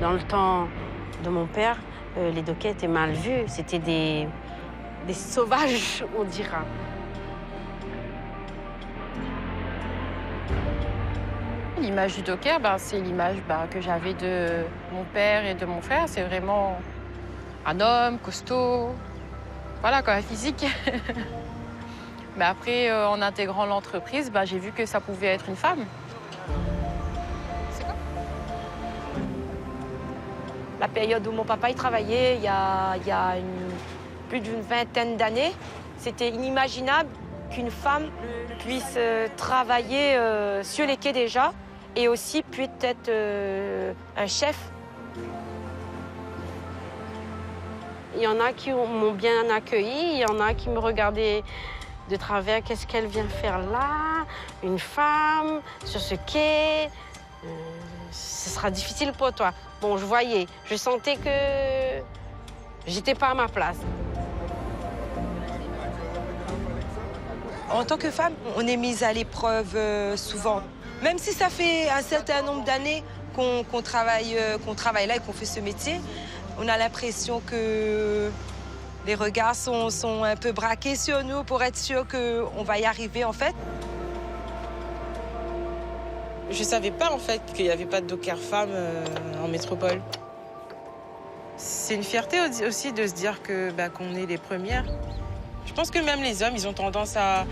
Dans le temps de mon père, les dockers étaient mal vus. C'était des sauvages, on dira. L'image du docker, c'est l'image que j'avais de mon père et de mon frère. C'est vraiment un homme costaud, voilà quoi, physique. Mais après, en intégrant l'entreprise, j'ai vu que ça pouvait être une femme. C'est quoi? La période où mon papa y travaillait, il y a plus d'une vingtaine d'années, c'était inimaginable qu'une femme puisse travailler sur les quais déjà et aussi puisse être un chef. Il y en a qui m'ont bien accueilli, il y en a qui me regardaient de travers. Qu'est-ce qu'elle vient faire là? Une femme, sur ce quai? Ce sera difficile pour toi. Bon, je voyais, je sentais que j'étais pas à ma place. En tant que femme, on est mise à l'épreuve souvent. Même si ça fait un certain nombre d'années qu'on travaille là et qu'on fait ce métier, on a l'impression que les regards sont un peu braqués sur nous pour être sûr qu'on va y arriver, en fait. Je savais pas, en fait, qu'il n'y avait pas de docker femme en métropole. C'est une fierté aussi de se dire qu'on est les premières. Je pense que même les hommes, ils ont tendance à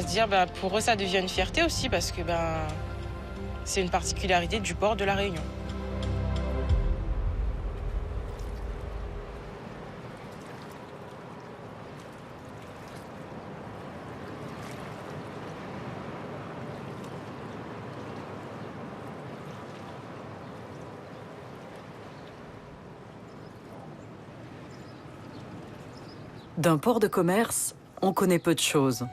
se dire, pour eux, ça devient une fierté aussi, parce que c'est une particularité du port de La Réunion. D'un port de commerce, on connaît peu de choses.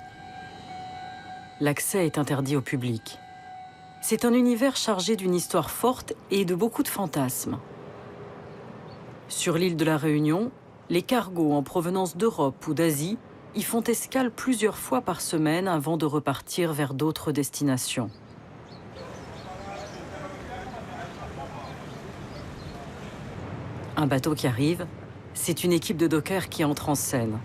L'accès est interdit au public. C'est un univers chargé d'une histoire forte et de beaucoup de fantasmes. Sur l'île de la Réunion, les cargos en provenance d'Europe ou d'Asie y font escale plusieurs fois par semaine avant de repartir vers d'autres destinations. Un bateau qui arrive, c'est une équipe de dockers qui entre en scène.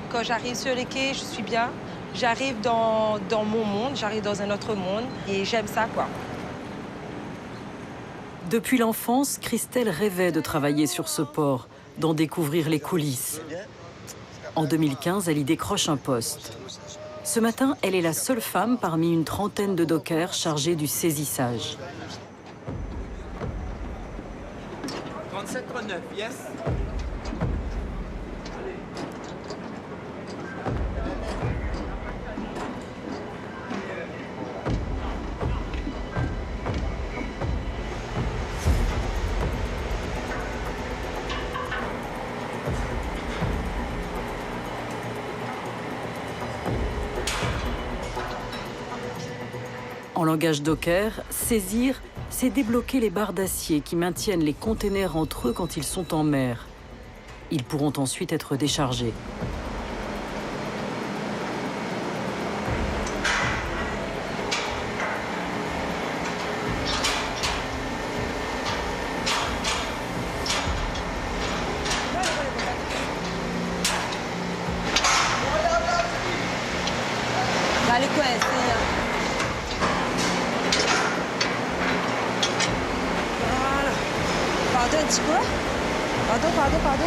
Quand j'arrive sur les quais, je suis bien. J'arrive dans mon monde, j'arrive dans un autre monde et j'aime ça, quoi. Depuis l'enfance, Christelle rêvait de travailler sur ce port, d'en découvrir les coulisses. En 2015, elle y décroche un poste. Ce matin, elle est la seule femme parmi une trentaine de dockers chargés du saisissage. 37-39, yes. En langage docker, saisir, c'est débloquer les barres d'acier qui maintiennent les containers entre eux quand ils sont en mer. Ils pourront ensuite être déchargés. Allez, quoi, Pardon un petit peu. Pardon.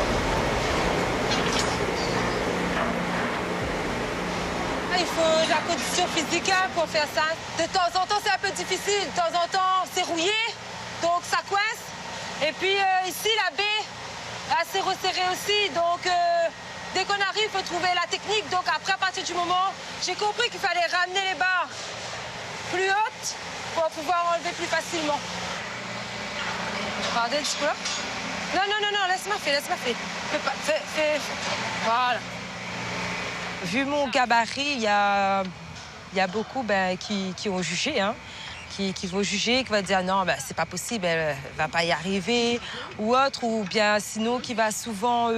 Il faut de la condition physique pour faire ça. De temps en temps, c'est un peu difficile. De temps en temps, c'est rouillé, donc ça coince. Et puis ici, la baie est assez resserrée aussi. Donc, dès qu'on arrive, il faut trouver la technique. Donc après, à partir du moment, j'ai compris qu'il fallait ramener les barres plus hautes pour pouvoir enlever plus facilement. Pardon un petit peu. Non, laisse-moi faire. Fais. Voilà. Vu mon gabarit, il y a beaucoup qui ont jugé, hein, qui vont juger, qui vont dire non, c'est pas possible, elle va pas y arriver, ou autre, ou bien sinon qui va souvent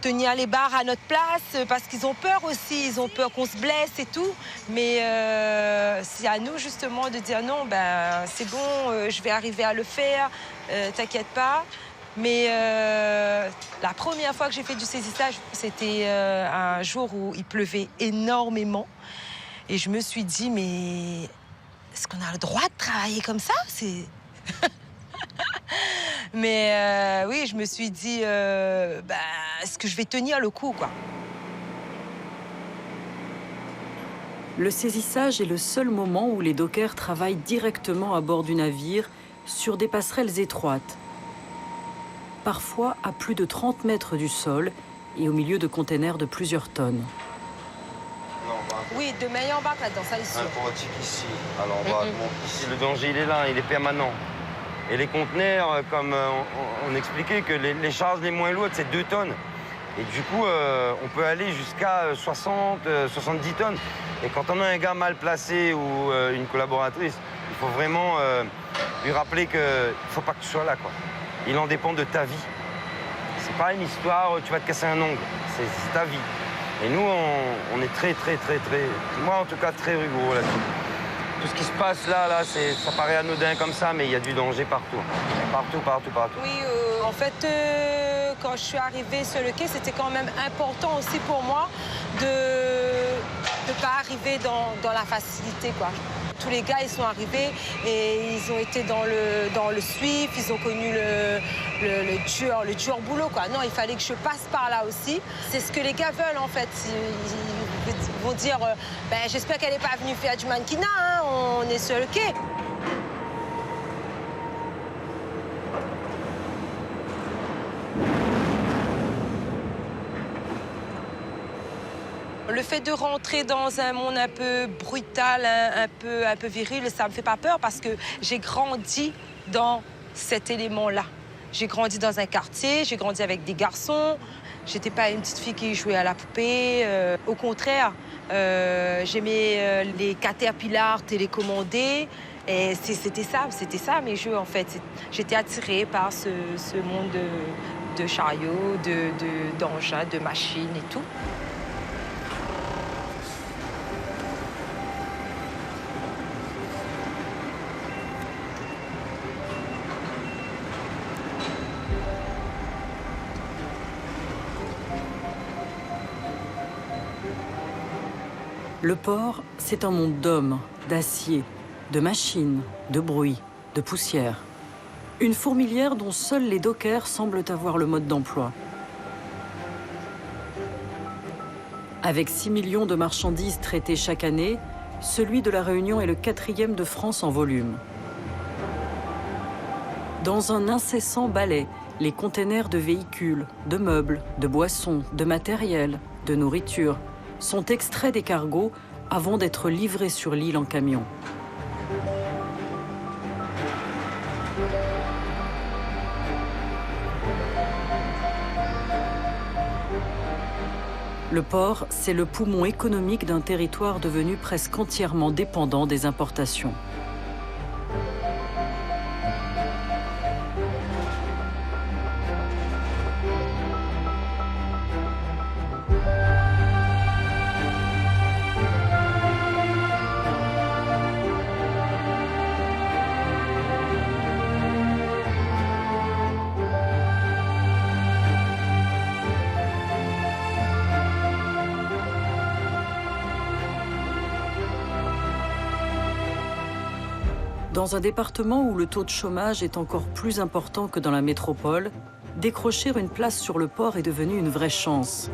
tenir les barres à notre place parce qu'ils ont peur aussi, ils ont peur qu'on se blesse et tout. Mais c'est à nous justement de dire non, ben c'est bon, je vais arriver à le faire, t'inquiète pas. Mais la première fois que j'ai fait du saisissage, c'était un jour où il pleuvait énormément. Et je me suis dit, mais est-ce qu'on a le droit de travailler comme ça? Mais oui, je me suis dit, est-ce que je vais tenir le coup, quoi? Le saisissage est le seul moment où les dockers travaillent directement à bord du navire, sur des passerelles étroites, parfois à plus de 30 mètres du sol et au milieu de containers de plusieurs tonnes. Oui, de meilleur en bas là-dedans, ça est sûr. Informatique ici. Alors, ici, le danger, il est là, il est permanent. Et les conteneurs, comme on expliquait, que les charges les moins lourdes, c'est 2 tonnes. Et du coup, on peut aller jusqu'à 60, 70 tonnes. Et quand on a un gars mal placé ou une collaboratrice, il faut vraiment lui rappeler qu'il ne faut pas que tu sois là, quoi. Il en dépend de ta vie. C'est pas une histoire, tu vas te casser un ongle. C'est ta vie. Et nous, on est très, moi en tout cas, très rigoureux là-dessus. Tout ce qui se passe là, ça paraît anodin comme ça, mais il y a du danger partout. Partout. Oui, en fait, quand je suis arrivée sur le quai, c'était quand même important aussi pour moi de ne pas arriver dans la facilité, quoi. Tous les gars, ils sont arrivés et ils ont été dans le suif, ils ont connu le dur boulot, quoi. Non, il fallait que je passe par là aussi. C'est ce que les gars veulent, en fait. Ils vont dire, j'espère qu'elle n'est pas venue faire du mannequinat, hein, on est sur le quai. Le fait de rentrer dans un monde un peu brutal, un peu viril, ça me fait pas peur parce que j'ai grandi dans cet élément-là. J'ai grandi dans un quartier, j'ai grandi avec des garçons. J'étais pas une petite fille qui jouait à la poupée. Au contraire, j'aimais les caterpillars télécommandés. Et c'était ça mes jeux en fait. J'étais attirée par ce monde de chariots, d'engins, de machines et tout. Le port, c'est un monde d'hommes, d'acier, de machines, de bruit, de poussière. Une fourmilière dont seuls les dockers semblent avoir le mode d'emploi. Avec 6 millions de marchandises traitées chaque année, celui de La Réunion est le 4e de France en volume. Dans un incessant balai, les containers de véhicules, de meubles, de boissons, de matériel, de nourriture sont extraits des cargos avant d'être livrés sur l'île en camion. Le port, c'est le poumon économique d'un territoire devenu presque entièrement dépendant des importations. Dans un département où le taux de chômage est encore plus important que dans la métropole, décrocher une place sur le port est devenu une vraie chance.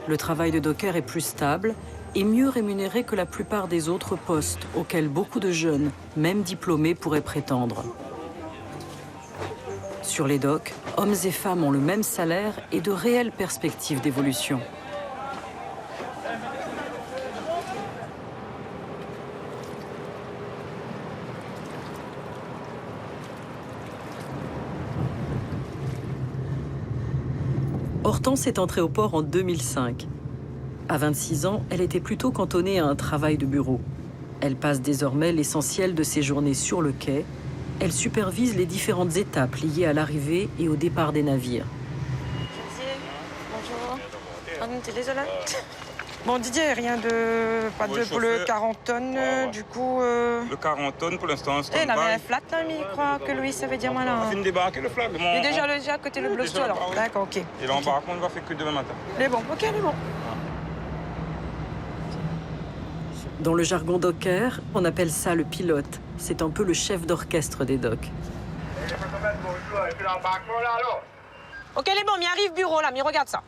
Le travail de docker est plus stable et mieux rémunéré que la plupart des autres postes auxquels beaucoup de jeunes, même diplômés, pourraient prétendre. Sur les docks, hommes et femmes ont le même salaire et de réelles perspectives d'évolution. Hortense est entrée au port en 2005. À 26 ans, elle était plutôt cantonnée à un travail de bureau. Elle passe désormais l'essentiel de ses journées sur le quai. Elle supervise les différentes étapes liées à l'arrivée et au départ des navires. Bonjour. T'es désolée. Bon, Didier, rien de... Pas de pour le 40 tonnes, du coup... Le 40 tonnes, pour l'instant, c'est il avait un flat, là, mais il croit que Louis, ça veut dire moi, là. On va débarquer le flag. Il est déjà à côté le blosto, alors. D'accord, ok. Et l'embarquement, on ne va faire que demain matin. Il est bon, ok, il est bon. Dans le jargon docker, on appelle ça le pilote. C'est un peu le chef d'orchestre des docks. Ok, il est bon, mais arrive bureau, là, mais regarde ça.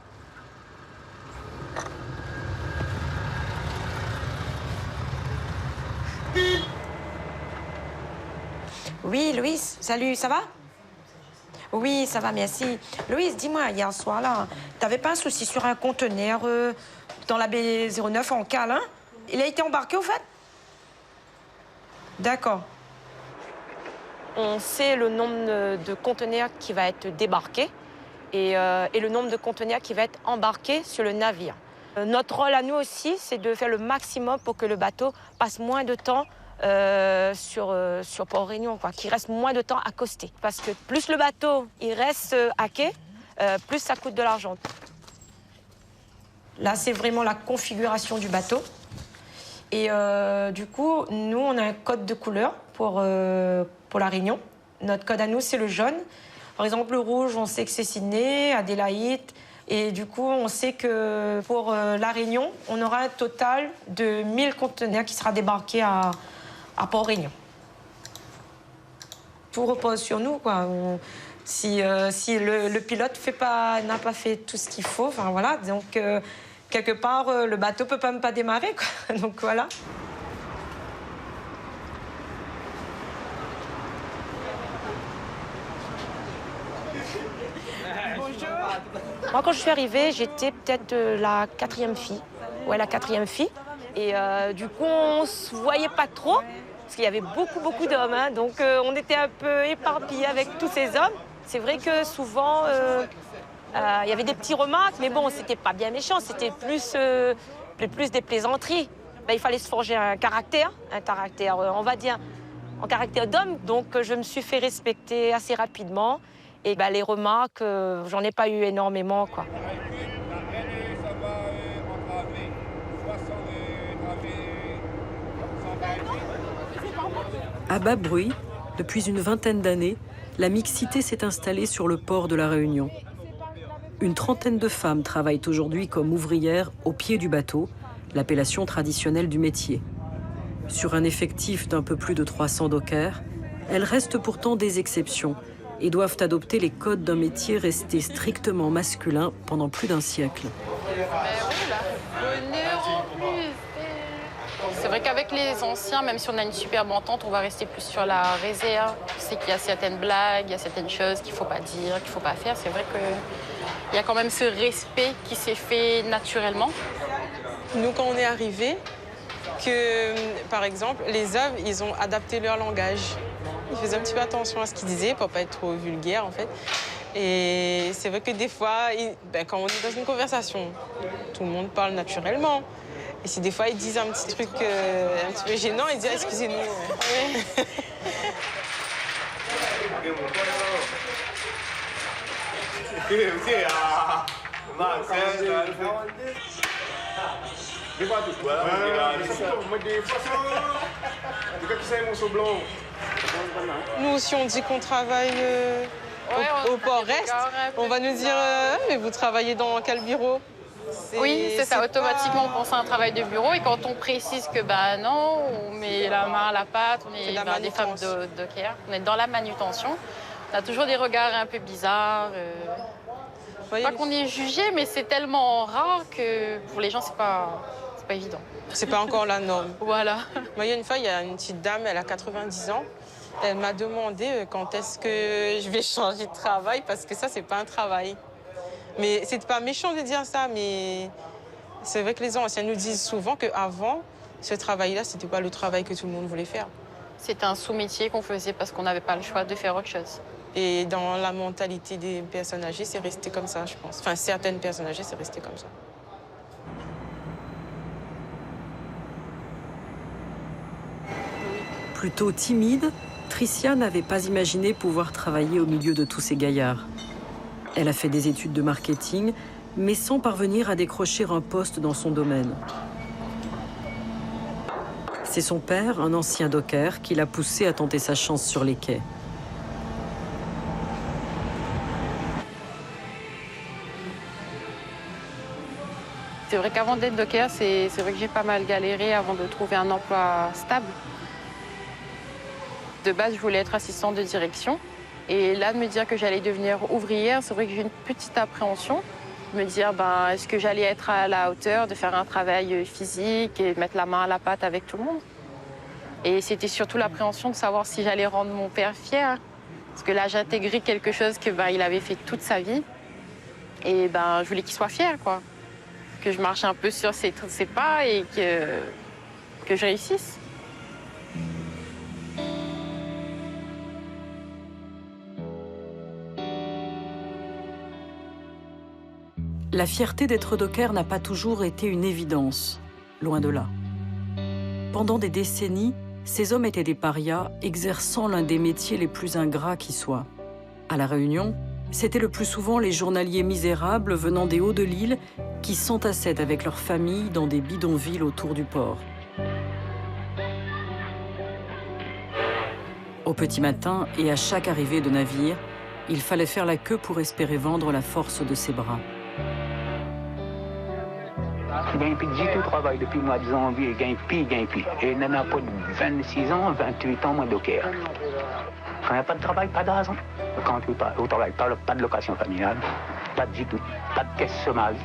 Oui, Louise, salut, ça va? Oui, ça va, merci. Louise, dis-moi, hier soir, là, t'avais pas un souci sur un conteneur dans la B09 en cale, hein? Il a été embarqué, au fait? D'accord. On sait le nombre de conteneurs qui va être débarqué et le nombre de conteneurs qui va être embarqué sur le navire. Notre rôle à nous aussi, c'est de faire le maximum pour que le bateau passe moins de temps sur Port-Réunion, qu'il reste moins de temps à coster. Parce que plus le bateau il reste à quai, plus ça coûte de l'argent. Là, c'est vraiment la configuration du bateau. Et du coup, nous, on a un code de couleur pour la Réunion. Notre code à nous, c'est le jaune. Par exemple, le rouge, on sait que c'est Sydney, Adélaïde. Et du coup, on sait que pour la Réunion, on aura un total de 1000 conteneurs qui sera débarqué à Port-Réunion. Tout repose sur nous, quoi. Si le pilote n'a pas fait tout ce qu'il faut, enfin voilà, donc quelque part, le bateau peut même pas démarrer, quoi. Donc voilà. Moi, quand je suis arrivée, j'étais peut-être la 4e fille. Ouais, la 4e fille. Et du coup, on se voyait pas trop, parce qu'il y avait beaucoup d'hommes. Hein, donc, on était un peu éparpillés avec tous ces hommes. C'est vrai que souvent, il y avait des petits remarques, mais bon, c'était pas bien méchant, c'était plus des plaisanteries. Ben, il fallait se forger un caractère, on va dire, en caractère d'homme. Donc, je me suis fait respecter assez rapidement. Et ben, les remarques, j'en ai pas eu énormément, quoi. À bas bruit, depuis une vingtaine d'années, la mixité s'est installée sur le port de la Réunion. Une trentaine de femmes travaillent aujourd'hui comme ouvrières au pied du bateau, l'appellation traditionnelle du métier. Sur un effectif d'un peu plus de 300 dockers, elles restent pourtant des exceptions et doivent adopter les codes d'un métier resté strictement masculin pendant plus d'un siècle. C'est vrai qu'avec les anciens, même si on a une superbe entente, on va rester plus sur la réserve. C'est qu'il y a certaines blagues, il y a certaines choses qu'il ne faut pas dire, qu'il ne faut pas faire. C'est vrai qu'il y a quand même ce respect qui s'est fait naturellement. Nous, quand on est arrivés, par exemple, les hommes, ils ont adapté leur langage. Ils faisaient un petit peu attention à ce qu'ils disaient pour ne pas être trop vulgaires, en fait. Et c'est vrai que des fois, quand on est dans une conversation, tout le monde parle naturellement. Et si des fois, ils disent un petit truc un petit peu gênant, ils disent « excusez-nous ». Nous aussi, on dit qu'on travaille au port-rest. On va nous dire mais vous travaillez dans quel bureau? Oui, c'est ça. Automatiquement, on pense à un travail de bureau. Et quand on précise que non, on met la main à la pâte, on est des femmes de docker, on est dans la manutention. On a toujours des regards un peu bizarres. Pas qu'on est jugé, mais c'est tellement rare que pour les gens, c'est pas évident. C'est pas encore la norme. Voilà. Moi, il y a une petite dame, elle a 90 ans. Elle m'a demandé quand est-ce que je vais changer de travail, parce que ça, c'est pas un travail. Mais c'est pas méchant de dire ça, mais c'est vrai que les anciens nous disent souvent qu'avant, ce travail-là, c'était pas le travail que tout le monde voulait faire. C'était un sous-métier qu'on faisait parce qu'on n'avait pas le choix de faire autre chose. Et dans la mentalité des personnes âgées, c'est resté comme ça, je pense. Enfin, certaines personnes âgées, c'est resté comme ça. Plutôt timide, Tricia n'avait pas imaginé pouvoir travailler au milieu de tous ces gaillards. Elle a fait des études de marketing, mais sans parvenir à décrocher un poste dans son domaine. C'est son père, un ancien docker, qui l'a poussé à tenter sa chance sur les quais. C'est vrai qu'avant d'être docker, c'est vrai que j'ai pas mal galéré avant de trouver un emploi stable. De base, je voulais être assistante de direction. Et là, de me dire que j'allais devenir ouvrière, c'est vrai que j'ai une petite appréhension. Me dire, est-ce que j'allais être à la hauteur de faire un travail physique et mettre la main à la pâte avec tout le monde. Et c'était surtout l'appréhension de savoir si j'allais rendre mon père fier. Parce que là, j'intégrais quelque chose que il avait fait toute sa vie. Et je voulais qu'il soit fier, quoi. Que je marche un peu sur ses pas et que je réussisse. La fierté d'être docker n'a pas toujours été une évidence, loin de là. Pendant des décennies, ces hommes étaient des parias, exerçant l'un des métiers les plus ingrats qui soient. À La Réunion, c'était le plus souvent les journaliers misérables venant des hauts de l'île qui s'entassaient avec leurs familles dans des bidonvilles autour du port. Au petit matin et à chaque arrivée de navire, il fallait faire la queue pour espérer vendre la force de ses bras. Gagne plus du tout travail depuis le mois de janvier, gagne plus. Et il n'a pas de 26 ans, 28 ans, moi, docker. Quand il n'y a pas de travail, pas d'argent. Quand tu es au travail, pas de location familiale, pas du tout, pas de caisse chômage.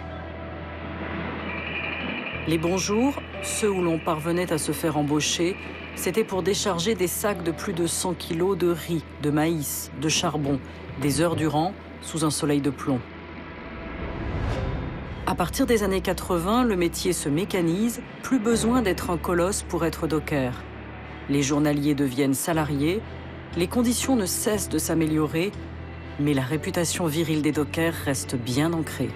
Les bons jours, ceux où l'on parvenait à se faire embaucher, c'était pour décharger des sacs de plus de 100 kilos de riz, de maïs, de charbon, des heures durant, sous un soleil de plomb. À partir des années 80, le métier se mécanise, plus besoin d'être un colosse pour être docker. Les journaliers deviennent salariés, les conditions ne cessent de s'améliorer, mais la réputation virile des dockers reste bien ancrée.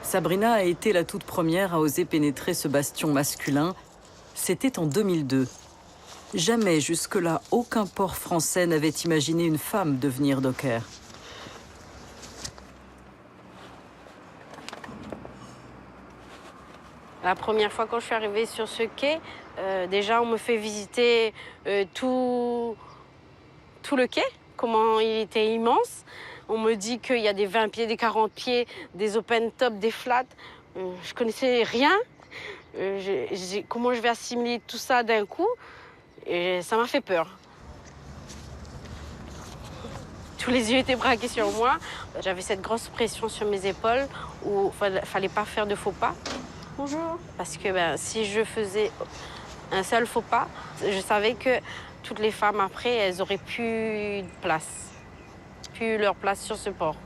Sabrina a été la toute première à oser pénétrer ce bastion masculin. C'était en 2002. Jamais jusque-là, aucun port français n'avait imaginé une femme devenir docker. La première fois quand je suis arrivée sur ce quai, déjà on me fait visiter tout le quai, comment il était immense. On me dit qu'il y a des 20 pieds, des 40 pieds, des open top, des flats. Je connaissais rien. Comment je vais assimiler tout ça d'un coup? Et ça m'a fait peur. Tous les yeux étaient braqués sur moi. J'avais cette grosse pression sur mes épaules où il ne fallait pas faire de faux pas. Bonjour. Parce que si je faisais un seul faux pas, je savais que toutes les femmes après, elles auraient plus de place. Plus leur place sur ce port.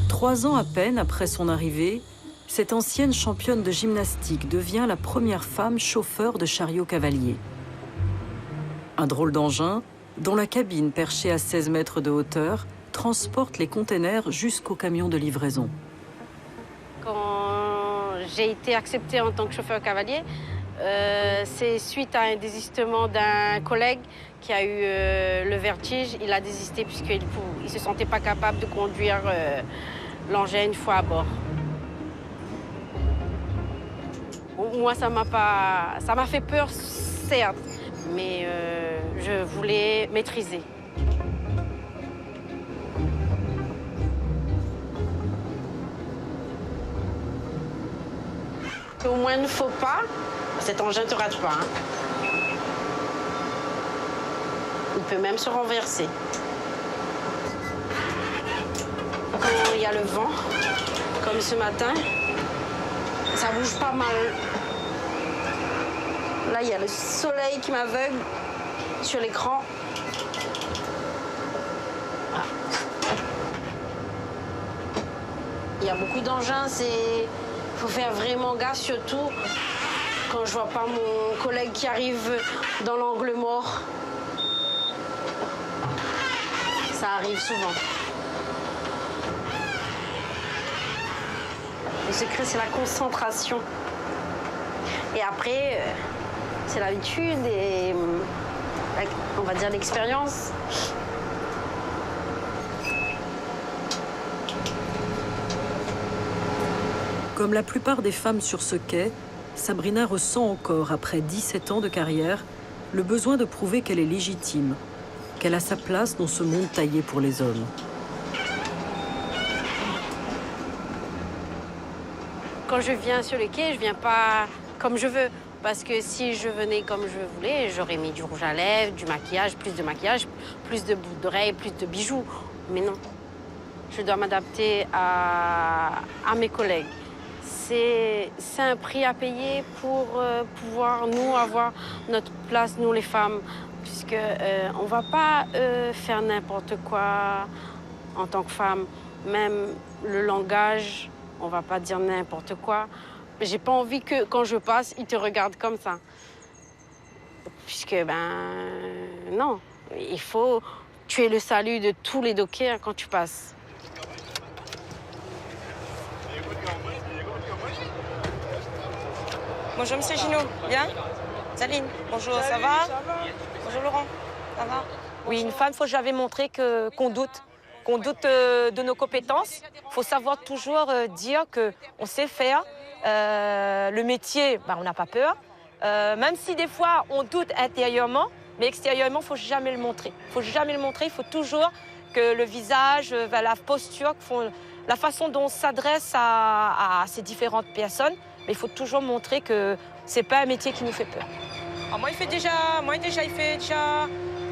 Trois ans à peine après son arrivée, cette ancienne championne de gymnastique devient la première femme chauffeur de chariot cavalier. Un drôle d'engin, dont la cabine perchée à 16 mètres de hauteur transporte les containers jusqu'au camion de livraison. Quand j'ai été acceptée en tant que chauffeur cavalier, c'est suite à un désistement d'un collègue qui a eu le vertige. Il a désisté puisqu'il ne se sentait pas capable de conduire l'engin une fois à bord. Moi, ça m'a fait peur, certes, mais je voulais maîtriser. Au moins ne faut pas, cet engin ne te rate pas. Hein. Il peut même se renverser. Quand il y a le vent, comme ce matin, ça bouge pas mal. Là, il y a le soleil qui m'aveugle sur l'écran. Ah. Il y a beaucoup d'engins, il faut faire vraiment gaffe, surtout quand je vois pas mon collègue qui arrive dans l'angle mort. Ça arrive souvent. Le secret, c'est la concentration. Et après, c'est l'habitude et, on va dire, l'expérience. Comme la plupart des femmes sur ce quai, Sabrina ressent encore, après 17 ans de carrière, le besoin de prouver qu'elle est légitime, qu'elle a sa place dans ce monde taillé pour les hommes. Quand je viens sur le quai, je viens pas comme je veux. Parce que si je venais comme je voulais, j'aurais mis du rouge à lèvres, du maquillage, plus de boucles d'oreilles, plus de bijoux. Mais non, je dois m'adapter à mes collègues. C'est un prix à payer pour pouvoir, nous, avoir notre place, nous les femmes. Puisque on ne va pas faire n'importe quoi en tant que femme. Même le langage, on ne va pas dire n'importe quoi. J'ai pas envie que quand je passe, ils te regardent comme ça. Puisque, non. Il faut tuer le salut de tous les dockers quand tu passes. Bonjour, monsieur Gino. Bien? Saline, bonjour, ça va? Bonjour, Laurent. Ça va? Oui, une femme, il faut jamais montrer qu'on doute. Qu'on doute de nos compétences. Il faut savoir toujours dire qu'on sait faire. Le métier, on n'a pas peur. Même si des fois, on doute intérieurement, mais extérieurement, il ne faut jamais le montrer. Il ne faut jamais le montrer. Il faut toujours que le visage, la posture, la façon dont on s'adresse à ces différentes personnes, mais il faut toujours montrer que ce n'est pas un métier qui nous fait peur. Alors moi, il fait déjà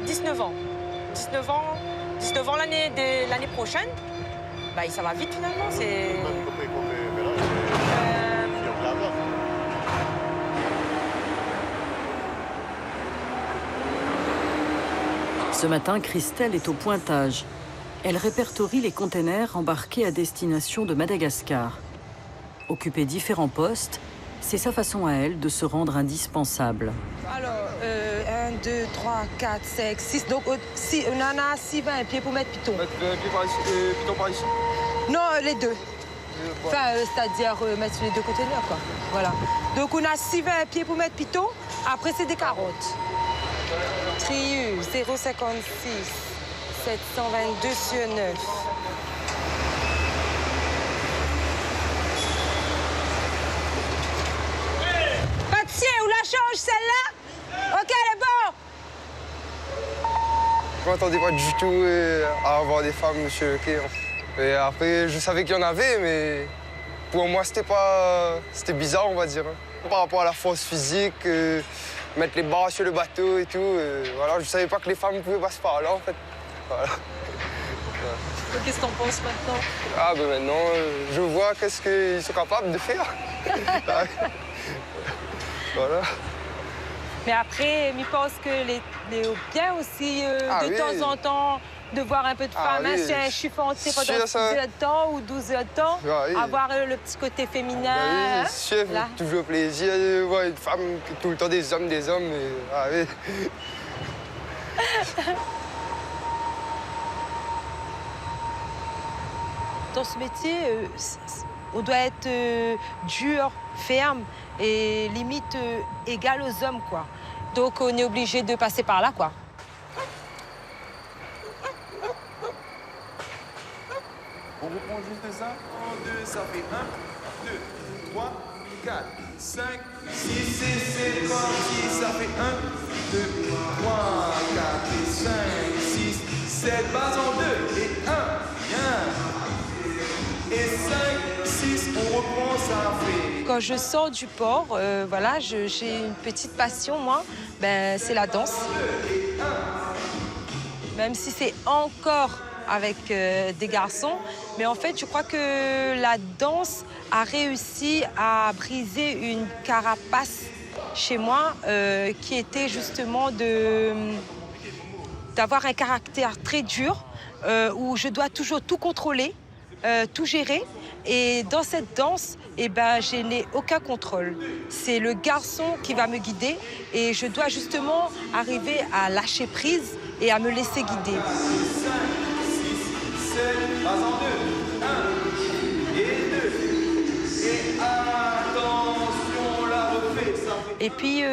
19 ans. 19 ans l'année prochaine. Ça va vite finalement. Ce matin, Christelle est au pointage. Elle répertorie les containers embarqués à destination de Madagascar. Occuper différents postes, c'est sa façon à elle de se rendre indispensable. Alors, 1, 2, 3, 4, 5, 6. Donc, on en a 6, 20 pieds pour mettre piton. Mettre pied par ici, piton par ici? Non, les deux. Enfin, c'est-à-dire mettre sur les deux conteneurs, quoi. Voilà. Donc, on a 6, 20 pieds pour mettre piton. Après, c'est des carottes. Triu, 0,56. 722 sur 9. Pâtissier, on la change, celle-là? OK, elle est bon. Je ne m'attendais pas du tout à avoir des femmes sur le quai. Et après, je savais qu'il y en avait, mais pour moi, c'était bizarre, on va dire. Par rapport à la force physique, mettre les barres sur le bateau et tout. Voilà, je ne savais pas que les femmes pouvaient passer par là, en fait. Voilà. Qu'est-ce que t'en penses maintenant? Ah, maintenant, je vois qu'est-ce qu'ils sont capables de faire. Voilà. Mais après, je pense que les bien aussi, temps en temps, de voir un peu de femmes, oui. Si un chiffon pendant 6 heures de temps ou 12 heures de temps, avoir le petit côté féminin. Oui, chef, toujours plaisir de voir une femme, tout le temps des hommes. Oui. Dans ce métier, on doit être dur, ferme et limite égal aux hommes, quoi. Donc on est obligé de passer par là, quoi. On reprend juste ça. 1, 2, ça fait 1, 2, 3, 4, 5, 6, 7, ça fait 1, 2, 3, 4, 5, 6, 7, bas en 2 et 1, bien. Et 5, 6, on reprend, ça fait. Quand je sors du port, voilà, j'ai une petite passion, moi, c'est la danse. Même si c'est encore avec des garçons, mais en fait, je crois que la danse a réussi à briser une carapace chez moi qui était justement d'avoir un caractère très dur, où je dois toujours tout contrôler, tout gérer. Et dans cette danse, je n'ai aucun contrôle. C'est le garçon qui va me guider et je dois justement arriver à lâcher prise et à me laisser guider. 5, 6, 7, pas en deux. 1 et 2. Et attention, la refait. Et puis,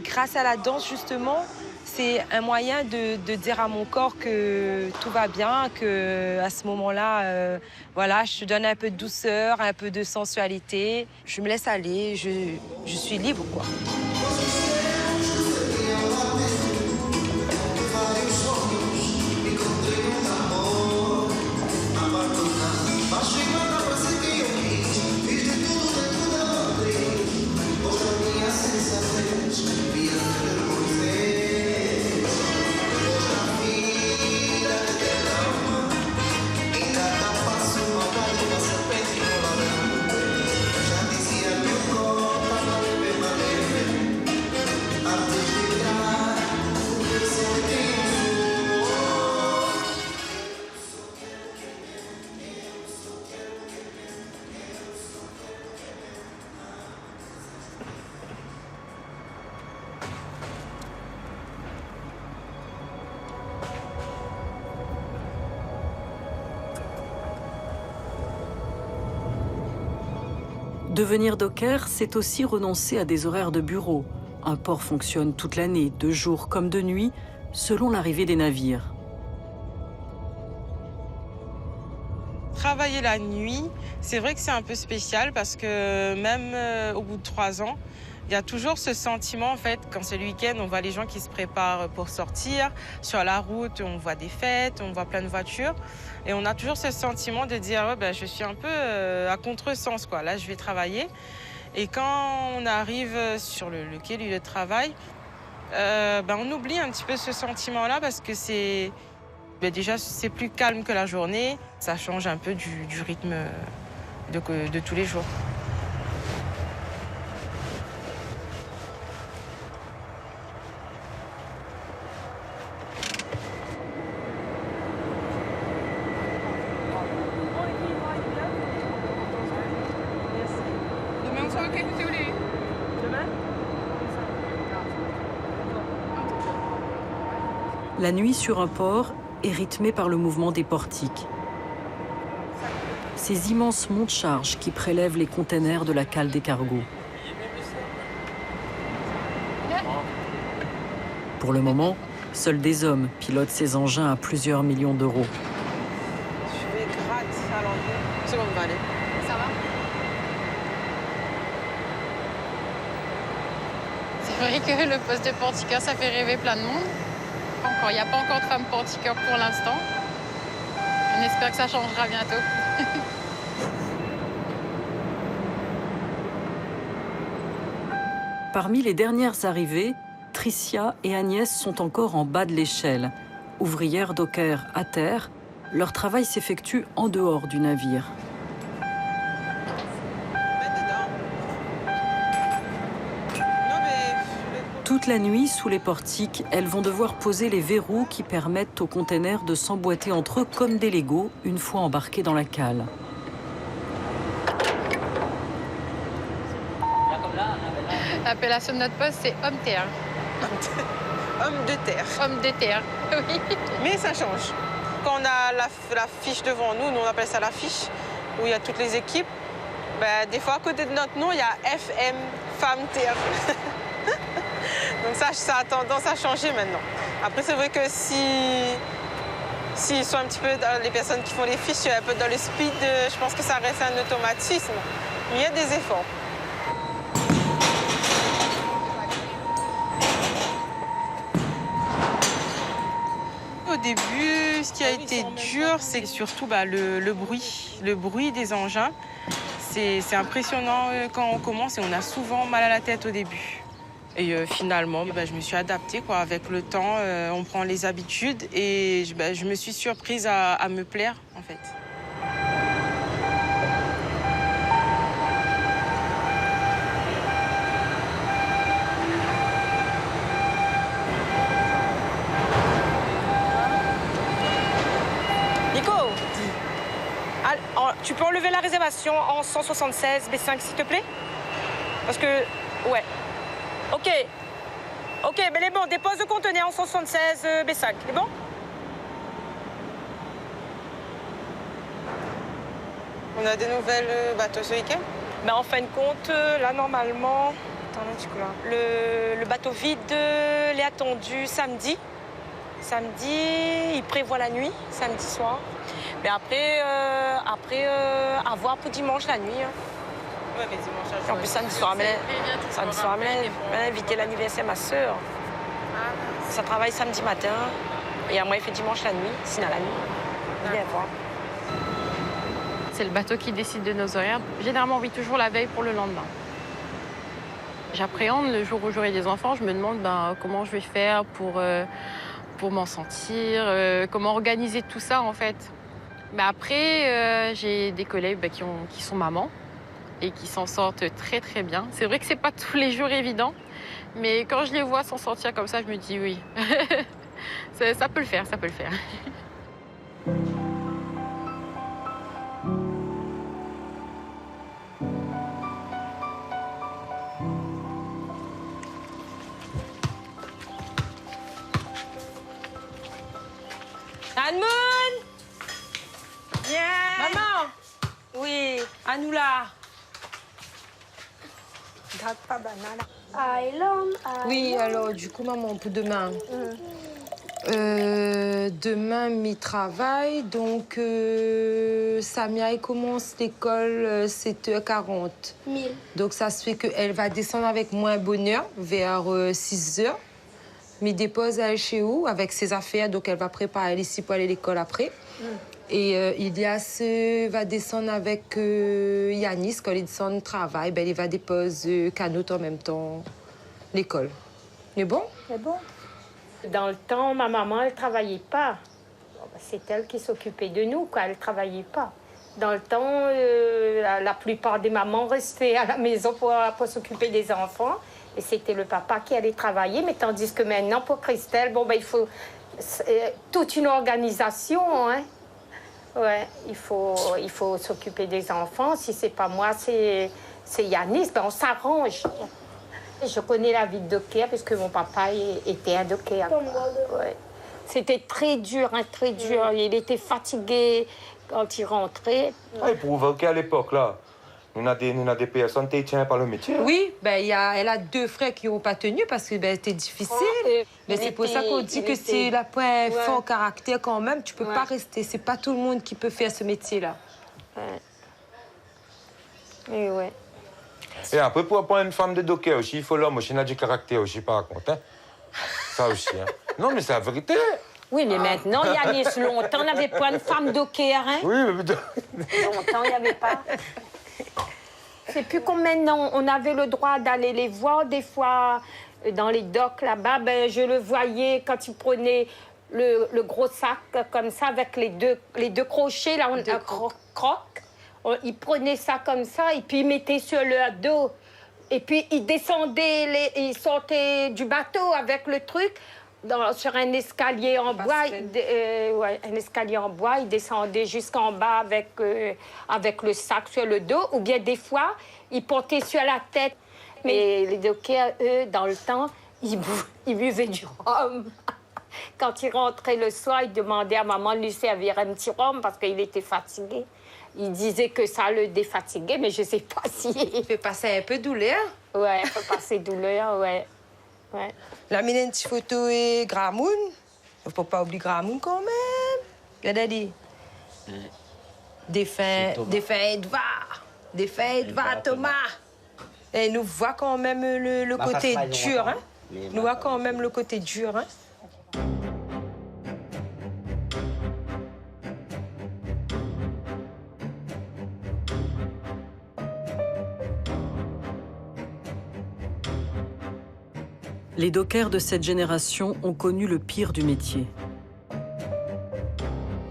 grâce à la danse, justement, c'est un moyen de dire à mon corps que tout va bien, qu'à ce moment-là, voilà, je donne un peu de douceur, un peu de sensualité. Je me laisse aller, je suis libre, quoi. Devenir docker, c'est aussi renoncer à des horaires de bureau. Un port fonctionne toute l'année, de jour comme de nuit, selon l'arrivée des navires. Travailler la nuit, c'est vrai que c'est un peu spécial parce que même au bout de 3 ans, il y a toujours ce sentiment, en fait, quand c'est le week-end, on voit les gens qui se préparent pour sortir. Sur la route, on voit des fêtes, on voit plein de voitures. Et on a toujours ce sentiment de dire, je suis un peu à contresens, quoi. Là, je vais travailler. Et quand on arrive sur le quai, lieu de travail, on oublie un petit peu ce sentiment-là parce que c'est... déjà, c'est plus calme que la journée. Ça change un peu du rythme de tous les jours. La nuit sur un port est rythmée par le mouvement des portiques. Ces immenses monte-charges qui prélèvent les containers de la cale des cargos. Pour le moment, seuls des hommes pilotent ces engins à plusieurs millions d'euros. Je vais gratter à l'envers. C'est bon, on va aller. Ça va? C'est vrai que le poste de portiqueur, ça fait rêver plein de monde. Il n'y a pas encore de femmes portiqueurs pour l'instant. On espère que ça changera bientôt. Parmi les dernières arrivées, Tricia et Agnès sont encore en bas de l'échelle. Ouvrières docker à terre, leur travail s'effectue en dehors du navire. Toute la nuit, sous les portiques, elles vont devoir poser les verrous qui permettent aux containers de s'emboîter entre eux comme des Legos une fois embarqués dans la cale. L'appellation de notre poste, c'est homme-terre. Homme de terre. Homme de terre, oui. Mais ça change. Quand on a la fiche devant nous, nous on appelle ça la fiche, où il y a toutes les équipes, des fois à côté de notre nom, il y a FM, femme terre. Donc ça a tendance à changer maintenant. Après, c'est vrai que s'ils sont un petit peu les personnes qui font les fiches, un peu dans le speed, je pense que ça reste un automatisme. Mais il y a des efforts. Au début, ce qui a été dur, c'est surtout le bruit des engins. C'est impressionnant quand on commence et on a souvent mal à la tête au début. Et finalement, je me suis adaptée, quoi. Avec le temps, on prend les habitudes et je me suis surprise à me plaire, en fait. Nico, tu peux enlever la réservation en 176 B5, s'il te plaît? Parce que, ouais. OK, mais les bons, dépose le conteneur en 176 B5, c'est bon? On a des nouvelles bateaux ce week-end? En fin de compte, là, normalement, attends un petit coup, là. Le bateau vide est attendu samedi. Samedi, il prévoit la nuit, samedi soir. Mais après, à voir pour dimanche la nuit. Hein. Ouais, mais dimanche à En plus, samedi soir, elle a invité l'anniversaire de ma sœur. Ça travaille samedi matin et à moi, il fait dimanche la nuit, sinon la nuit. Viens voir. C'est le bateau qui décide de nos horaires. Généralement, oui, toujours la veille pour le lendemain. J'appréhende le jour où j'aurai des enfants. Je me demande comment je vais faire pour m'en sentir, comment organiser tout ça, en fait. Mais après, j'ai des collègues qui sont mamans et qui s'en sortent très, très bien. C'est vrai que c'est pas tous les jours évident, mais quand je les vois s'en sortir comme ça, je me dis oui. ça peut le faire, ça peut le faire. Anne-Moon! Viens! Maman! Oui, Anoula. Oui, alors du coup, maman, pour demain. Demain, mi travail, donc Samia, elle commence l'école 7h40. Donc ça se fait qu'elle va descendre avec moi à bonne heure, vers 6h. Me dépose elle chez où avec ses affaires, donc elle va préparer ici pour aller à l'école après. Et Ilias va descendre avec Yanis, quand il descend du travail, il va déposer Canot en même temps l'école. C'est bon? C'est bon. Dans le temps, ma maman, elle ne travaillait pas. C'est elle qui s'occupait de nous, quoi. Elle ne travaillait pas. Dans le temps, la plupart des mamans restaient à la maison pour s'occuper des enfants. Et c'était le papa qui allait travailler. Mais tandis que maintenant, pour Christelle, il faut toute une organisation, hein. Ouais, il faut s'occuper des enfants. Si c'est pas moi, c'est Yanis. On s'arrange. Je connais la vie de docker parce que mon papa était un docker. Ouais. C'était très dur, hein, très dur. Il était fatigué quand il rentrait. Ouais, pour vous à l'époque, là, on a des personnes qui tiennent par le métier. Oui, elle a 2 frères qui n'ont pas tenu parce que c'était difficile. Mais c'est pour ça qu'on dit que si la point fort caractère quand même, tu peux pas rester. C'est pas tout le monde qui peut faire ce métier-là. Et ouais. Et après, pour prendre une femme de docker aussi, il faut l'homme aussi, il a du caractère aussi, par contre. Hein. Ça aussi. Hein. Non, mais c'est la vérité. Oui, mais maintenant, Yanis, longtemps, on n'avait pas de femme docker, hein? Oui, mais... Longtemps, il n'y avait pas. C'est plus comme maintenant, on avait le droit d'aller les voir des fois dans les docks là-bas. Je le voyais quand il prenait le gros sac comme ça avec les deux crochets, là, un croc. Il prenait ça comme ça et puis il mettait sur le dos. Et puis il descendait, il sortait du bateau avec le truc sur un escalier en bois. Un escalier en bois, il descendait jusqu'en bas avec le sac sur le dos. Ou bien des fois, il portait sur la tête. Mais les dockers, eux, dans le temps, ils buvaient du rhum. Quand ils rentraient le soir, ils demandaient à maman de lui servir un petit rhum parce qu'il était fatigué. Il disait que ça le défatiguait, mais je ne sais pas si... Il peut passer un peu douleur. Ouais, il peut passer douleur, ouais. La mine une petite photo et Gramoun. Il ne faut pas oublier Gramoun quand même. Regardez. Des fins Edouard. Des fins Edouard Thomas. Et nous voit quand même le côté dur, hein. Nous voit quand même le côté dur, hein. Les dockers de cette génération ont connu le pire du métier.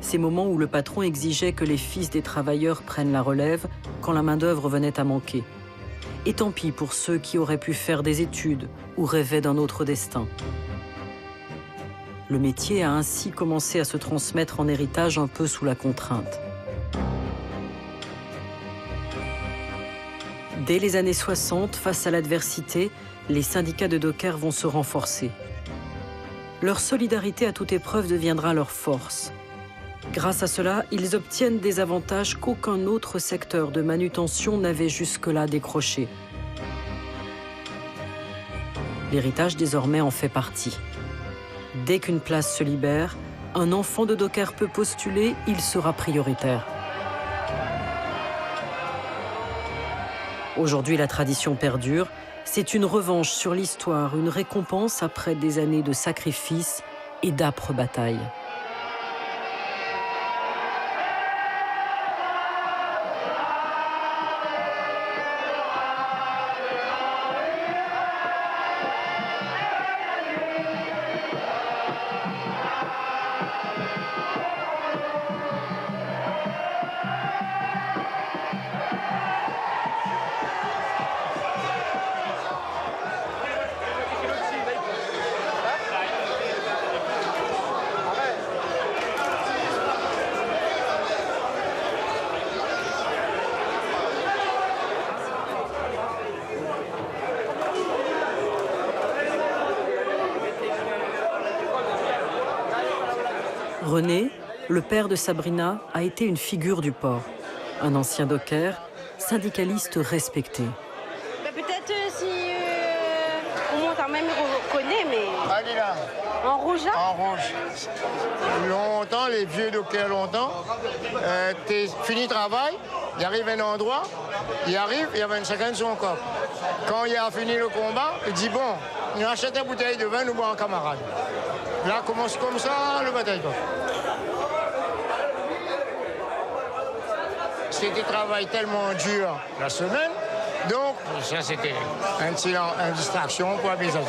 Ces moments où le patron exigeait que les fils des travailleurs prennent la relève quand la main-d'œuvre venait à manquer. Et tant pis pour ceux qui auraient pu faire des études ou rêvaient d'un autre destin. Le métier a ainsi commencé à se transmettre en héritage un peu sous la contrainte. Dès les années 60, face à l'adversité, les syndicats de dockers vont se renforcer. Leur solidarité à toute épreuve deviendra leur force. Grâce à cela, ils obtiennent des avantages qu'aucun autre secteur de manutention n'avait jusque-là décrochés. L'héritage désormais en fait partie. Dès qu'une place se libère, un enfant de docker peut postuler, il sera prioritaire. Aujourd'hui, la tradition perdure. C'est une revanche sur l'histoire, une récompense après des années de sacrifices et d'âpres batailles. René, le père de Sabrina, a été une figure du port. Un ancien docker, syndicaliste respecté. Peut-être si au moins ta même reconnaît, mais... Allez là. En rouge là? En rouge. Longtemps, les vieux dockers longtemps, t'es fini travail, il arrive un endroit, il arrive, il y a 25 ans de son corps. Quand il a fini le combat, il dit bon, nous achetons une bouteille de vin, nous boivons en camarade. Là commence comme ça le bataille. C'était travail tellement dur la semaine, donc ça c'était une distraction pour la business.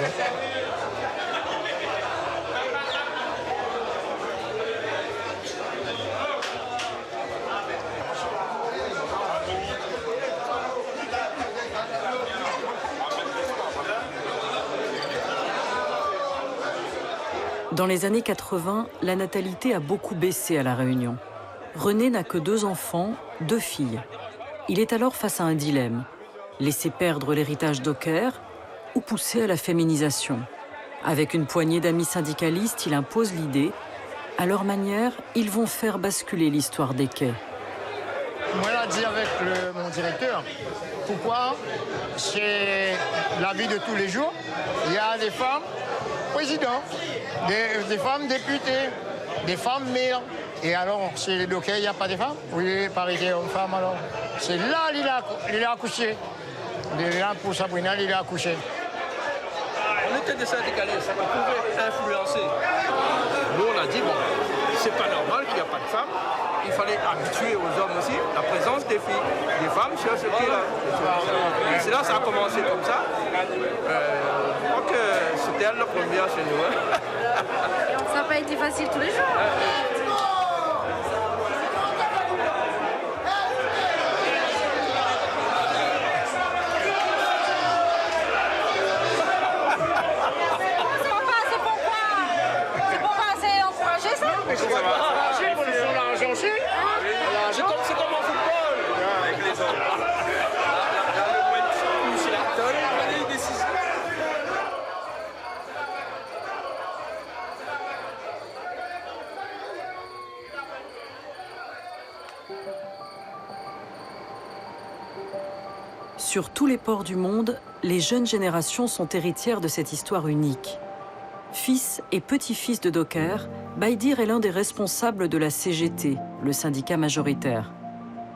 Dans les années 80, la natalité a beaucoup baissé à La Réunion. René n'a que 2 enfants, 2 filles. Il est alors face à un dilemme. Laisser perdre l'héritage docker ou pousser à la féminisation. Avec une poignée d'amis syndicalistes, il impose l'idée. À leur manière, ils vont faire basculer l'histoire des quais. Moi, je l'ai dit avec mon directeur. Pourquoi? C'est la vie de tous les jours. Il y a des femmes présidents, des femmes députées, des femmes maires. Et alors, chez les dockers, il n'y a pas de femmes? Oui, parité homme-femme, alors. C'est là qu'il a accouché. Là, pour Sabrina, il a accouché. On était des syndicalistes, on pouvait influencer. Nous, on a dit, bon, c'est pas normal qu'il n'y a pas de femmes. Il fallait habituer aux hommes aussi la présence des filles, des femmes sur ce quai-là. C'est là que ça a commencé comme ça. Je crois que c'était elle la première chez nous. Ça n'a pas été facile tous les jours. C'est comme en football. Avec les hommes. C'est la tonne, les décisions. Sur tous les ports du monde, les jeunes générations sont héritières de cette histoire unique. Fils et petit-fils de docker, Baydir est l'un des responsables de la CGT, le syndicat majoritaire.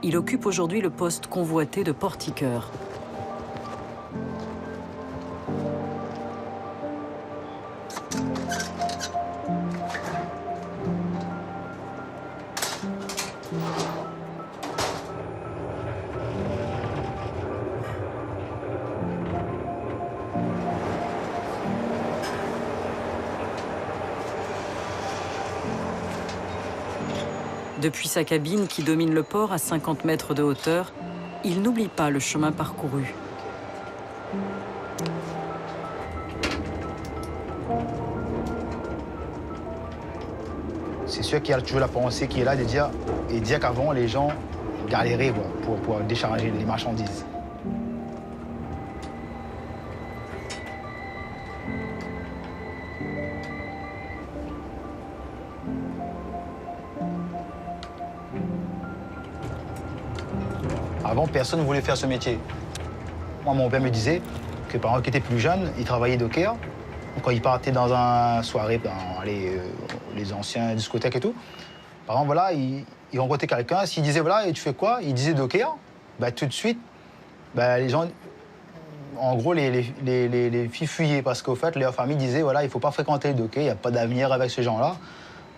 Il occupe aujourd'hui le poste convoité de portiqueur. Depuis sa cabine qui domine le port à 50 mètres de hauteur, il n'oublie pas le chemin parcouru. C'est sûr qu'il y a toujours la pensée qui est là de dire qu'avant, les gens galéraient pour décharger les marchandises. Avant, personne ne voulait faire ce métier. Moi, mon père me disait que par exemple, quand il était plus jeune, il travaillait docker. Quand il partait dans une soirée, les anciens discothèques et tout, par exemple, voilà, il rencontrait quelqu'un, s'il disait, voilà, et tu fais quoi? Il disait docker, bah, tout de suite, bah, les gens, en gros, les filles fuyaient parce qu'au fait, leur famille disait, voilà, il ne faut pas fréquenter le docker, il n'y a pas d'avenir avec ce genre-là.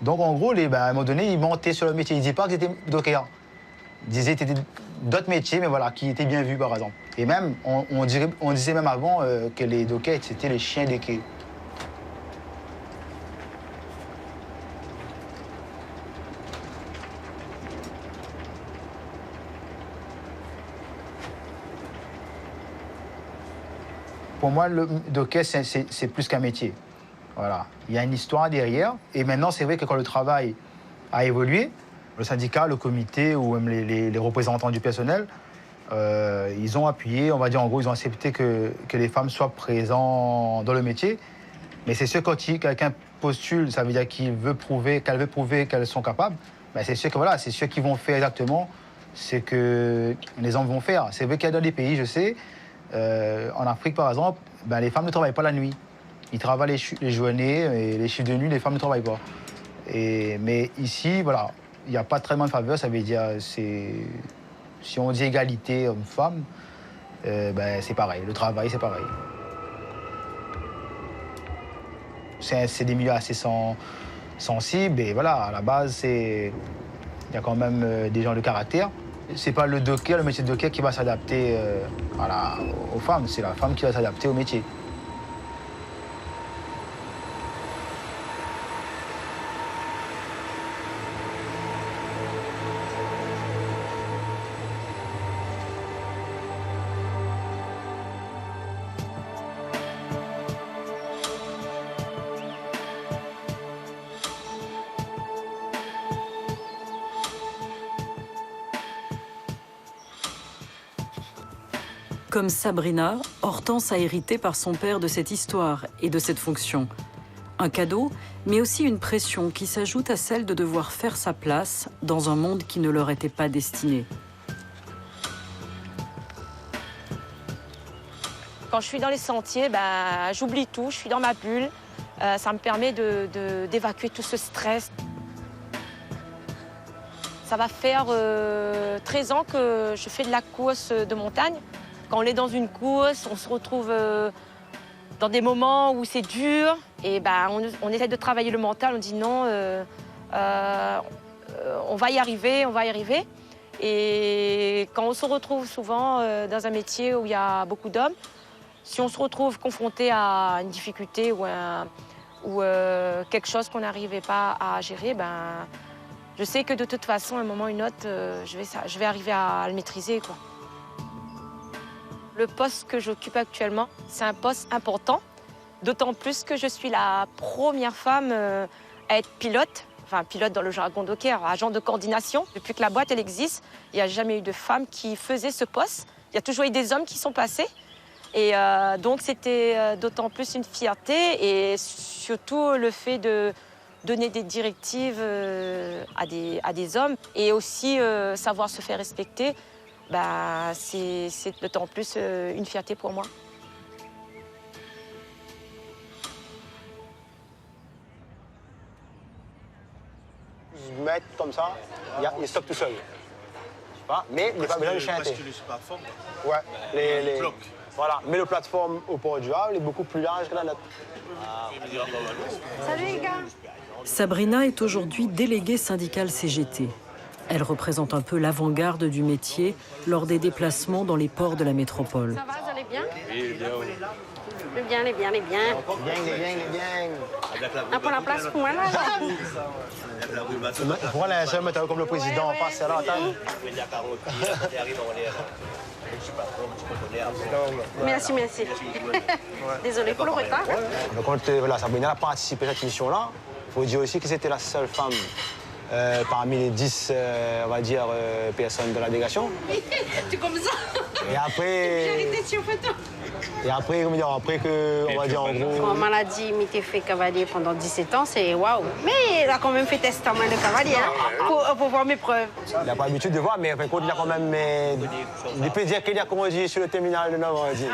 Donc, en gros, à un moment donné, ils montaient sur le métier. Ils ne disaient pas que c'était docker. Ils disaient que c'était d'autres métiers, mais voilà, qui étaient bien vus, par exemple. Et même, on disait même avant que les dockers, c'était les chiens des quais. Pour moi, le docker, c'est plus qu'un métier. Voilà. Il y a une histoire derrière. Et maintenant, c'est vrai que quand le travail a évolué, le syndicat, le comité ou même les représentants du personnel, ils ont appuyé, on va dire en gros, ils ont accepté que les femmes soient présentes dans le métier. Mais c'est sûr que quand quelqu'un postule, ça veut dire qu'elle veut prouver qu'elles sont capables. Ben c'est sûr que voilà, c'est sûr qu'ils vont faire exactement ce que les hommes vont faire. C'est vrai qu'il y a dans des pays, je sais, en Afrique par exemple, ben les femmes ne travaillent pas la nuit. Ils travaillent les journées et les chiffres de nuit, les femmes ne travaillent pas. Mais ici, voilà, il n'y a pas de traitement de faveur, ça veut dire, si on dit égalité homme-femme, ben c'est pareil, le travail c'est pareil. C'est des milieux assez sensibles et voilà, à la base, il y a quand même des gens de caractère. C'est pas le métier de docker qui va s'adapter aux femmes, c'est la femme qui va s'adapter au métier. Comme Sabrina, Hortense a hérité par son père de cette histoire et de cette fonction. Un cadeau, mais aussi une pression qui s'ajoute à celle de devoir faire sa place dans un monde qui ne leur était pas destiné. Quand je suis dans les sentiers, j'oublie tout, je suis dans ma bulle. Ça me permet d'évacuer tout ce stress. Ça va faire 13 ans que je fais de la course de montagne. Quand on est dans une course, on se retrouve dans des moments où c'est dur. Et on essaie de travailler le mental, on dit non, on va y arriver, on va y arriver. Et quand on se retrouve souvent dans un métier où il y a beaucoup d'hommes, si on se retrouve confronté à une difficulté ou quelque chose qu'on n'arrivait pas à gérer, je sais que de toute façon, à un moment ou une autre, je vais arriver à le maîtriser, quoi. Le poste que j'occupe actuellement, c'est un poste important, d'autant plus que je suis la première femme à être pilote, enfin pilote dans le jargon docker, agent de coordination. Depuis que la boîte elle existe, il n'y a jamais eu de femme qui faisait ce poste. Il y a toujours eu des hommes qui sont passés. Et donc c'était d'autant plus une fierté et surtout le fait de donner des directives à des hommes et aussi savoir se faire respecter. C'est d'autant plus une fierté pour moi. Ils mettent comme ça, ils stoppent tout seul. Mais il n'y a pas besoin de chanter. Parce que le plateforme, ouais, voilà. Mais le plateforme au port du Havre est beaucoup plus large que la nôtre. Salut les gars. Sabrina est aujourd'hui déléguée syndicale CGT. Elle représente un peu l'avant-garde du métier lors des déplacements dans les ports de la métropole. Ça va, vous allez les biens. Oui, bien. Les biens, les biens, les biens. Ah, pour la place pour moi, là. Pourquoi la seule météo comme le président en face, c'est là, attends. Merci, merci. Désolée pour le retard. Donc, quand voilà, Sabrina a participé à cette mission-là, il faut dire aussi que c'était la seule femme parmi les 10, on va dire, personnes de la délégation. Tu comme ça. Et après... Et après, comment dire, après que, on va dire en gros... Maman l'a dit, mais t'es fait cavalier pendant 17 ans, c'est waouh. Mais il a quand même fait testament de cavalier, hein, pour voir mes preuves. Il n'a pas l'habitude de voir, mais enfin, il a quand même... Il peut dire qu'il y a, comment on dit, sur le terminal de Nord, on va dire.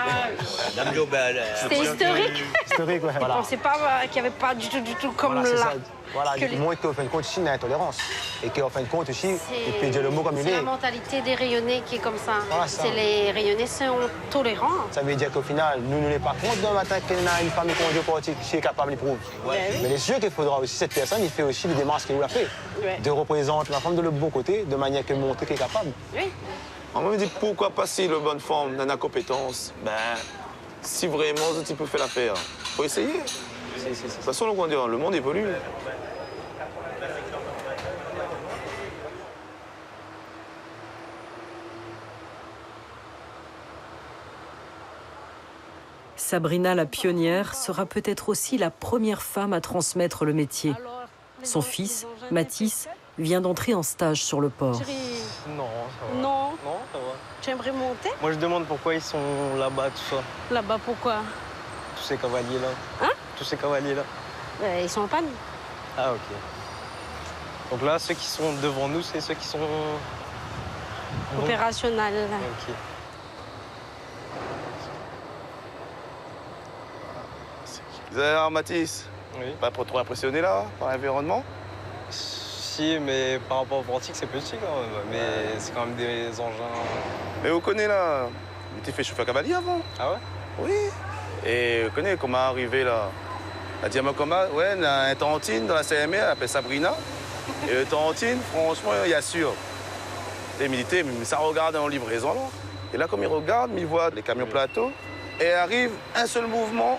C'était historique. Historique, ouais. Je ne pensais pas qu'il n'y avait pas du tout comme voilà, là. Voilà, il montre qu'en fin de compte, ici, il y a l'intolérance. Et qu'en fin de compte, aussi, il peut dire le mot comme il est. C'est la mentalité des rayonnés qui est comme ça. Voilà, c'est les rayonnés sont tolérants. Ça veut dire qu'au final, nous ne sommes pas contre d'un matin qu'il y a une femme qui conduit politique qui est capable de prouver. Ouais. Mais c'est sûr qu'il faudra aussi, cette personne, il fait aussi les démarches qu'il a fait. Ouais. De représenter la femme de le bon côté, de manière qu'elle montre qu'elle est capable. Oui. On me dit pourquoi pas si le bonne forme n'a la compétence. Ben, si vraiment tu peux faire l'affaire, faut essayer. De toute façon, le monde évolue. Sabrina la pionnière sera peut-être aussi la première femme à transmettre le métier. Son fils, Mathis, vient d'entrer en stage sur le port. Non, ça va. Non. Non, ça va. Tu aimerais monter? Moi, je demande pourquoi ils sont là-bas, tout ça. Là-bas, pourquoi? Tous ces cavaliers-là. Hein? Tous ces cavaliers-là. Ils sont en panne. Ah, ok. Donc là, ceux qui sont devant nous, c'est ceux qui sont... Opérationnels. Ok. Alors, Mathis, oui. Pas trop impressionné là, par l'environnement? Si, mais par rapport au portique, c'est petit quand même. Mais c'est quand même des engins... Mais vous connaissez là, tu fait chauffeur cavalier avant? Ah ouais? Oui. Et vous connaissez comment arriver là? La Diamant Combat, ouais, on a un Tarentine dans la CMR, elle s'appelle Sabrina. Et le Tarentine, franchement, il assure. Les militaires, mais ça regarde en livraison là. Et là, comme ils regardent, ils voient les camions plateaux, et arrive un seul mouvement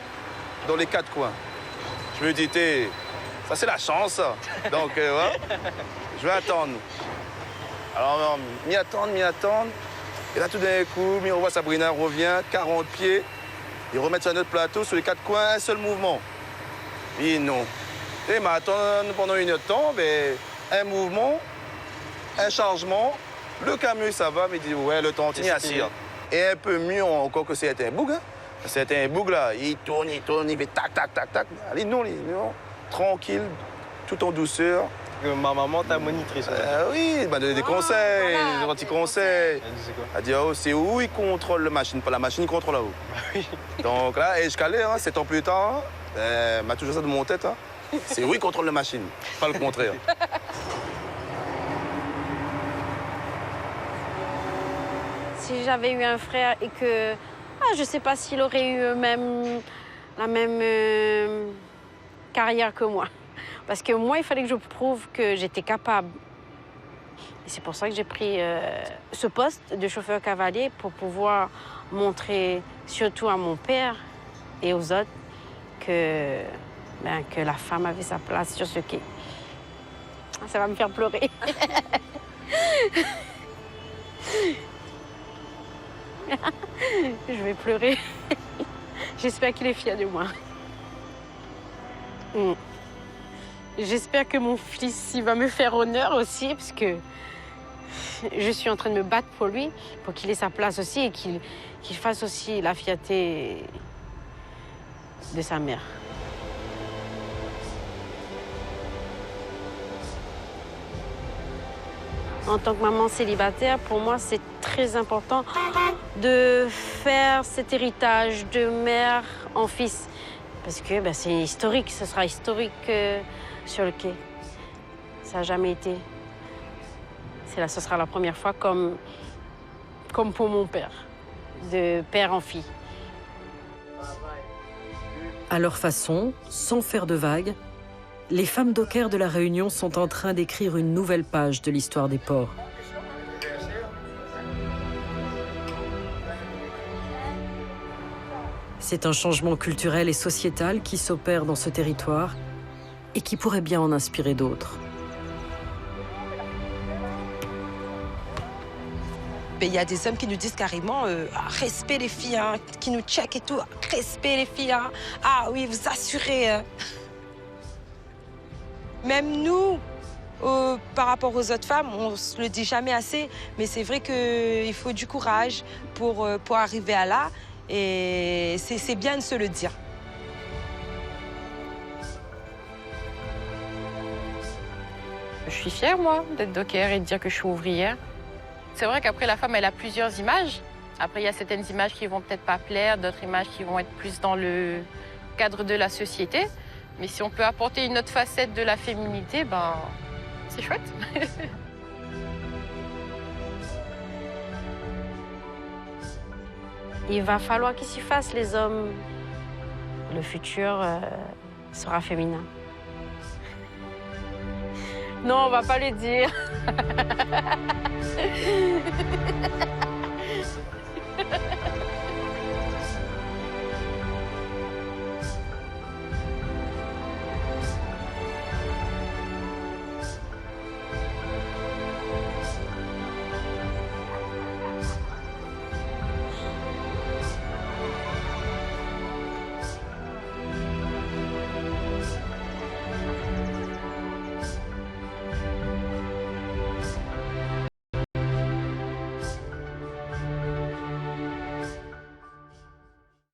dans les 4 coins. Je me dis, ça c'est la chance, ça. Donc, ouais, je vais attendre. Alors, m'y attendre. Et là, tout d'un coup, on voit Sabrina revient, 40 pieds. Ils remettent sur un autre plateau, sur les 4 coins, un seul mouvement. Et non. Et m'attendre pendant 1 heure de temps, mais un mouvement, un chargement, le camion, ça va, mais il dit, ouais, le temps, il assure. Et un peu mieux encore que c'était un boug, hein. C'était un boug là, il tourne, il fait tac. Allez, non, tranquille, tout en douceur. Ma maman, ta monitrice. Oui, elle m'a donné des conseils, des gentils conseils. Elle dit, oh, c'est où il contrôle la machine, pas la machine, il contrôle là-haut. Oui. Donc là, et je calais, 7 ans plus tard, m'a toujours ça de mon tête. Hein. C'est où il contrôle la machine, pas le contraire. Si j'avais eu un frère et que... je ne sais pas s'il aurait eu la même carrière que moi. Parce que moi, il fallait que je prouve que j'étais capable. Et c'est pour ça que j'ai pris ce poste de chauffeur cavalier pour pouvoir montrer surtout à mon père et aux autres que la femme avait sa place sur ce quai. Ça va me faire pleurer. Je vais pleurer. J'espère qu'il est fier de moi. J'espère que mon fils il va me faire honneur aussi, parce que je suis en train de me battre pour lui, pour qu'il ait sa place aussi et qu'il fasse aussi la fierté de sa mère. En tant que maman célibataire, pour moi, c'est très important de faire cet héritage de mère en fils. Parce que c'est historique, ce sera historique sur le quai. Ça n'a jamais été. Ce sera la première fois comme pour mon père, de père en fille. À leur façon, sans faire de vagues, les femmes dockers de la Réunion sont en train d'écrire une nouvelle page de l'histoire des ports. C'est un changement culturel et sociétal qui s'opère dans ce territoire et qui pourrait bien en inspirer d'autres. Il y a des hommes qui nous disent carrément respect les filles, hein, qui nous checkent et tout, respect les filles, hein. Ah oui, vous assurez. Même nous, par rapport aux autres femmes, on ne se le dit jamais assez, mais c'est vrai qu'il faut du courage pour arriver à là, et c'est bien de se le dire. Je suis fière, moi, d'être docker et de dire que je suis ouvrière. C'est vrai qu'après, la femme, elle a plusieurs images. Après, il y a certaines images qui vont peut-être pas plaire, d'autres images qui vont être plus dans le cadre de la société. Mais si on peut apporter une autre facette de la féminité, ben, c'est chouette. Il va falloir qu'ils s'y fassent, les hommes. Le futur sera féminin. Non, on va pas le dire.